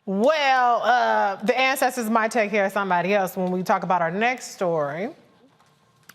Well, the ancestors might take care of somebody else when we talk about our next story,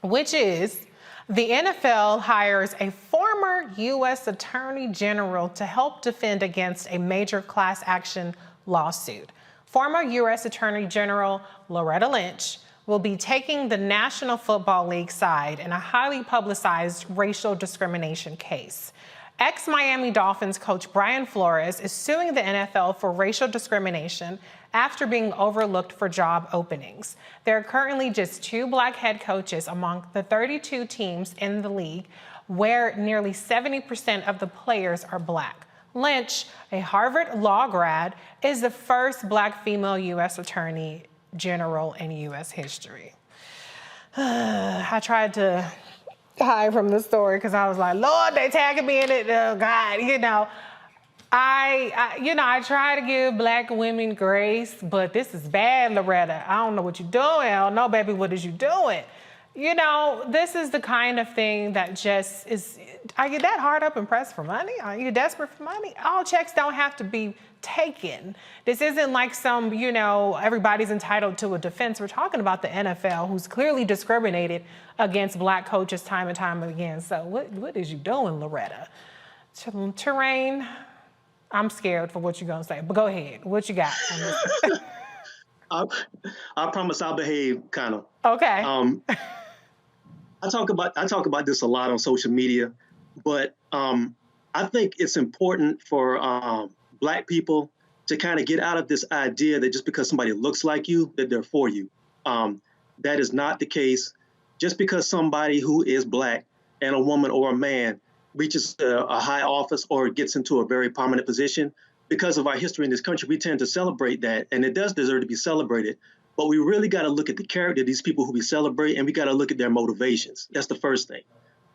which is the NFL hires a former U.S. Attorney General to help defend against a major class action lawsuit. Former U.S. Attorney General Loretta Lynch will be taking the National Football League side in a highly publicized racial discrimination case. Ex-Miami Dolphins coach Brian Flores is suing the NFL for racial discrimination after being overlooked for job openings. There are currently just 2 black head coaches among the 32 teams in the league, where nearly 70% of the players are black. Lynch, a Harvard law grad, is the first black female U.S. Attorney General in U.S. history. I tried to hide from the story because I was like, Lord, they tagging me in it. Oh God, I try to give black women grace, but this is bad, Loretta. I don't know what you're doing. I don't know, baby, what is you doing? This is the kind of thing that just is, are you that hard up and pressed for money? Are you desperate for money? All checks don't have to be taken. This isn't like some, everybody's entitled to a defense. We're talking about the NFL, who's clearly discriminated against black coaches time and time again. So what is you doing, Loretta? Terrain, I'm scared for what you're going to say, but go ahead. What you got? I promise I'll behave, kind of. Okay. I talk about this a lot on social media, but I think it's important for black people to kind of get out of this idea that just because somebody looks like you, that they're for you. That is not the case. Just because somebody who is black and a woman or a man reaches a high office or gets into a very prominent position, because of our history in this country, we tend to celebrate that, and it does deserve to be celebrated. But we really got to look at the character of these people who we celebrate, and we got to look at their motivations. That's the first thing.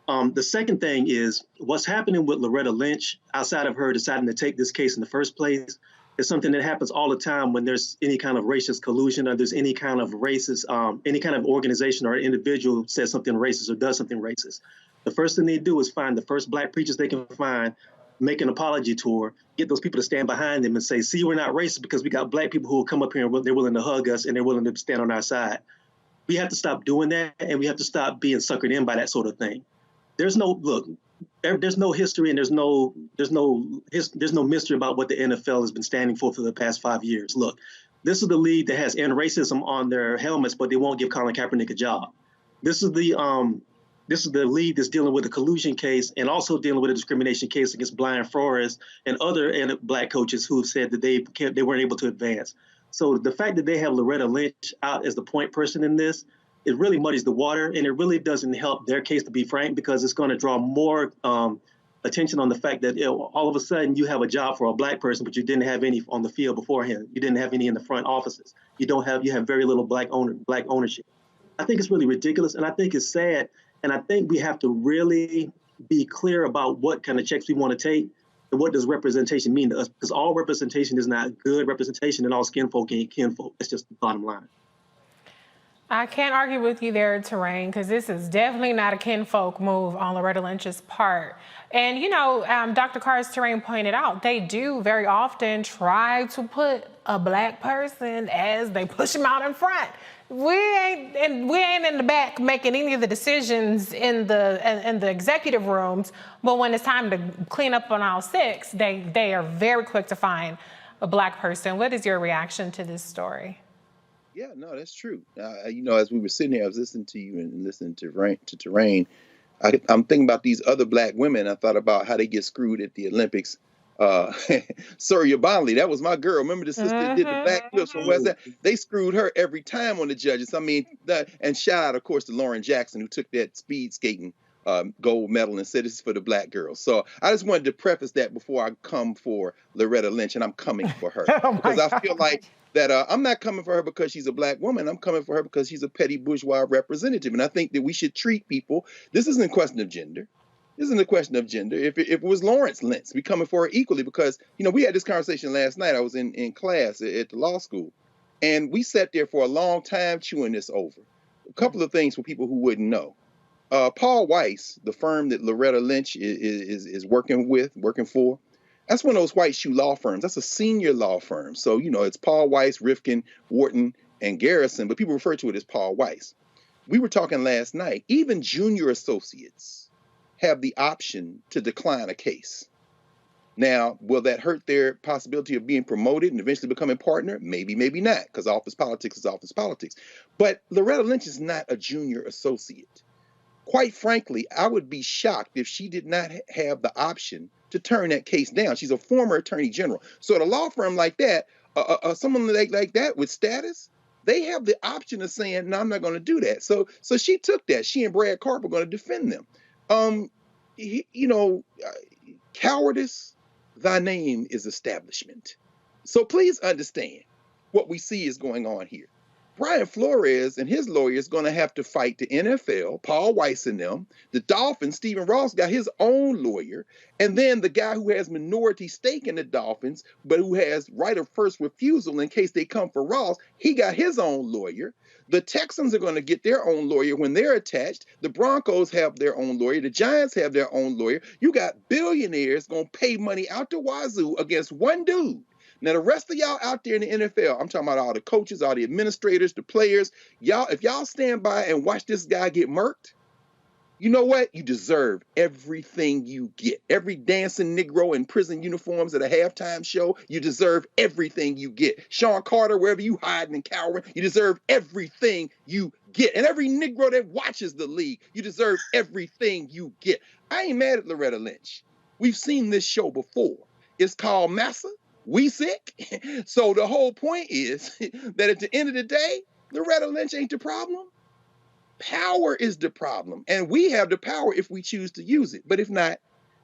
The second thing is what's happening with Loretta Lynch, outside of her deciding to take this case in the first place, is something that happens all the time when there's any kind of racist collusion or there's any kind of racist, any kind of organization or individual says something racist or does something racist. The first thing they do is find the first black preachers they can find, make an apology tour, get those people to stand behind them and say, see, we're not racist because we got black people who will come up here and they're willing to hug us and they're willing to stand on our side. We have to stop doing that, and we have to stop being suckered in by that sort of thing. There's no history and there's no mystery about what the NFL has been standing for the past 5 years. Look, this is the league that has end racism on their helmets, but they won't give Colin Kaepernick a job. This is the league that's dealing with a collusion case and also dealing with a discrimination case against Brian Flores and other black coaches who have said that they weren't able to advance. So the fact that they have Loretta Lynch out as the point person in this, it really muddies the water, and it really doesn't help their case, to be frank, because it's going to draw more attention on the fact that all of a sudden you have a job for a black person, but you didn't have any on the field beforehand. You didn't have any in the front offices. You have very little black ownership. I think it's really ridiculous, and I think it's sad. And I think we have to really be clear about what kind of checks we want to take and what does representation mean to us, because all representation is not good representation and all skinfolk ain't kinfolk. That's just the bottom line. I can't argue with you there, Terrain, because this is definitely not a kinfolk move on Loretta Lynch's part. And, Dr. Carr's Terrain pointed out, they do very often try to put a black person as they push them out in front. We ain't in the back making any of the decisions in the executive rooms, but when it's time to clean up on aisle 6, they are very quick to find a black person. What is your reaction to this story? Yeah, no, that's true. As we were sitting here, I was listening to you and listening to Terrain. I'm thinking about these other black women. I thought about how they get screwed at the Olympics. Surya Bonley, that was my girl. Remember the sister that did the backflips from West End? They screwed her every time on the judges. I mean, and shout out, of course, to Lauren Jackson, who took that speed skating gold medal and said this is for the black girls. So I just wanted to preface that before I come for Loretta Lynch, and I'm coming for her. Because I feel like that I'm not coming for her because she's a black woman. I'm coming for her because she's a petty bourgeois representative. And I think that we should treat people. This isn't a question of gender. This isn't a question of gender. If it was Lawrence Lynch, we coming for her equally because, we had this conversation last night. I was in class at the law school, and we sat there for a long time chewing this over. A couple of things for people who wouldn't know. Paul Weiss, the firm that Loretta Lynch is working for, That's one of those white shoe law firms. That's a senior law firm. So, you know, it's Paul Weiss, Rifkin, Wharton, and Garrison, but people refer to it as Paul Weiss. We were talking last night, even junior associates have the option to decline a case. Now, will that hurt their possibility of being promoted and eventually becoming partner? Maybe, maybe not, because office politics is office politics. But Loretta Lynch is not a junior associate. Quite frankly, I would be shocked if she did not have the option to turn that case down. She's a former attorney general. So at a law firm like that, someone like that with status, they have the option of saying, no, I'm not going to do that. So she took that. She and Brad Carp are going to defend them. Cowardice, thy name is establishment. So please understand what we see is going on here. Brian Flores and his lawyer is going to have to fight the NFL, Paul Weiss and them, the Dolphins. Stephen Ross got his own lawyer, and then the guy who has minority stake in the Dolphins, but who has right of first refusal in case they come for Ross, he got his own lawyer. The Texans are going to get their own lawyer when they're attached. The Broncos have their own lawyer. The Giants have their own lawyer. You got billionaires going to pay money out the wazoo against one dude. Now, the rest of y'all out there in the NFL, I'm talking about all the coaches, all the administrators, the players, y'all, if y'all stand by and watch this guy get murked, you know what? You deserve everything you get. Every dancing Negro in prison uniforms at a halftime show, you deserve everything you get. Sean Carter, wherever you hiding and cowering, you deserve everything you get. And every Negro that watches the league, you deserve everything you get. I ain't mad at Loretta Lynch. We've seen this show before. It's called Massa. We sick. So the whole point is that at the end of the day, Loretta Lynch ain't the problem. Power is the problem. And we have the power if we choose to use it. But if not,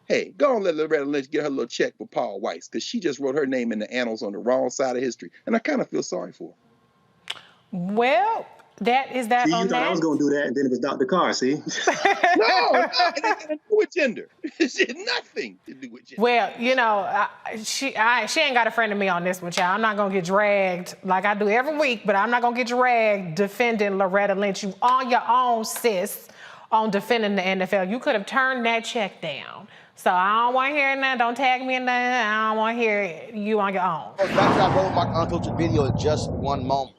hey, go and let Loretta Lynch get her little check for Paul Weiss, because she just wrote her name in the annals on the wrong side of history. And I kind of feel sorry for her. Well, that is that See, on you thought that. I was going to do that, and then it was Dr. Carr, see? No, it ain't got to do with gender. It's nothing to do with gender. Well, you know, she ain't got a friend of me on this one, child. I'm not going to get dragged like I do every week, but I'm not going to get dragged defending Loretta Lynch. You on your own, sis, on defending the NFL. You could have turned that check down. So I don't want to hear that. Don't tag me in that. I don't want to hear you on your own. Back to that Roland Martin unfiltered video in just one moment.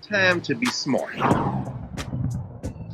Time to be smart.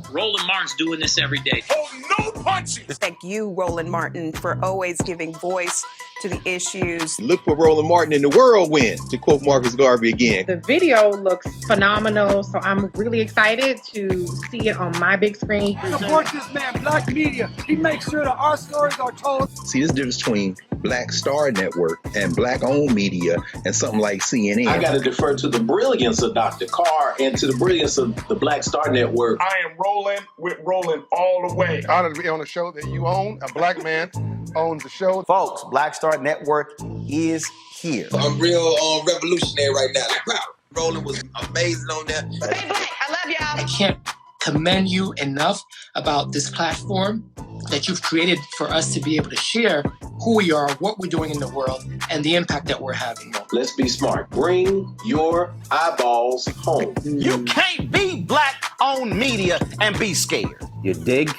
Roland Martin's doing this every day. Oh, no punching! Thank you, Roland Martin, for always giving voice to the issues. Look for Roland Martin in the whirlwind, to quote Marcus Garvey again. The video looks phenomenal, so I'm really excited to see it on my big screen. Support this man, Black Media. He makes sure that our stories are told. See, this difference between Black Star Network and Black-owned media and something like CNN. I got to defer to the brilliance of Dr. Carr and to the brilliance of the Black Star Network. I am rolling with Roland all the way. Honored to be on a show that you own. A Black man owns the show. Folks, Black Star Network is here. I'm real revolutionary right now. Like, wow, Roland was amazing on that. Stay black. I love y'all. I can't commend you enough about this platform that you've created for us to be able to share who we are, what we're doing in the world, and the impact that we're having. Let's be smart. Bring your eyeballs home. You can't be Black-owned media and be scared. You dig?